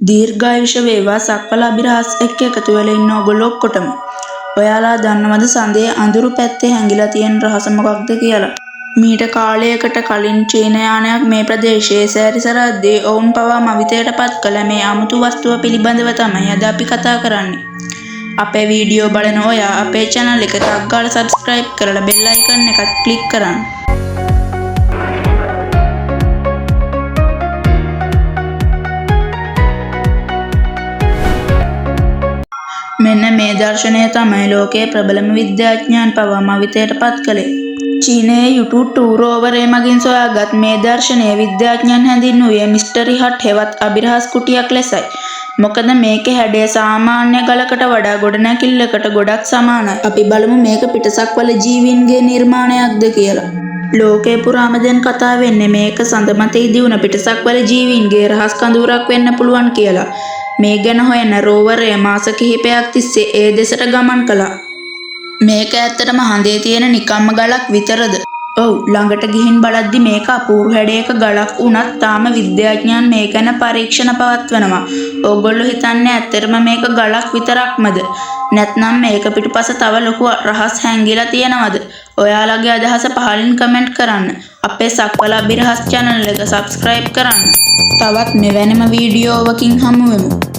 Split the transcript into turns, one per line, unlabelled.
දීර්ඝායුෂ වේවා සක්වල අබිරහස් එක්ක එකතු වෙලා ඉන්න ඔයගොල්ලෝ ඔක්කොටම. ඔයාලා දන්නවද සඳේ අඳුරු පැත්තේ හැංගිලා තියෙන රහස මොකක්ද කියලා? මීට කාලයකට කලින් චීන යානයක් මේ ප්‍රදේශයේ සැරිසරද්දී ඔවුන් පවා මවිතයට පත් කළ මේ අමුතු වස්තුව පිළිබඳව තමයි අද අපි කතා කරන්නේ. අපේ වීඩියෝ බලන ඔයා අපේ channel එක ටක් ගාලා subscribe කරලා bell icon එකත් click කරන්න. මෙන්න මේ දර්ශනය තමයි ලෝකයේ ප්‍රබලම විද්‍යාඥයන් පවා මවිතයට පත් කළේ. චීනයේ YouTube ටූර් ඕවරේ මගින් සොයාගත් මේ දර්ශනය විද්‍යාඥයන් හැඳින්වුවේ මිස්ටරි හට් හෙවත් අබිරහස් කුටියක් ලෙසයි. මොකද මේකේ හැඩය සාමාන්‍ය ගලකට වඩා ගොඩනැගිල්ලකට ගොඩක් සමානයි. අපි බලමු මේක පිටසක්වල ජීවීන්ගේ නිර්මාණයක්ද කියලා. ලෝකේ පුරාම දැන් කතා වෙන්නේ මේක සඳ මත ඉදිවුන පිටසක්වල ජීවීන්ගේ රහස් කඳවුරක් වෙන්න පුළුවන් කියලා. මේ ගැන හොයන රෝවරය මාස කිහිපයක් තිස්සේ ඒ දෙසට ගමන් කළා. මේක ඇත්තටම හඳේ තියෙන නිකම්ම ගලක් විතරද? ඔව්, ළඟට ගිහින් බලද්දි මේක අපූර්ව හැඩයක ගලක් වුණත් තාම විද්‍යාඥයන් මේ ගැන පරීක්ෂණ පවත්වනවා. ඕගොල්ලෝ හිතන්නේ ඇත්තටම මේක ගලක් විතරක්මද? නැත්නම් මේක පිටුපස තව ලොකු රහස් හැංගිලා තියෙනවද? ඔයාලගේ අදහස පහලින් කමෙන්ට් කරන්න. අපේ සක්වල අබිරහස් channel එක subscribe කරන්න. තවත් මෙවැනිම වීඩියෝවකින් හමු වෙමු.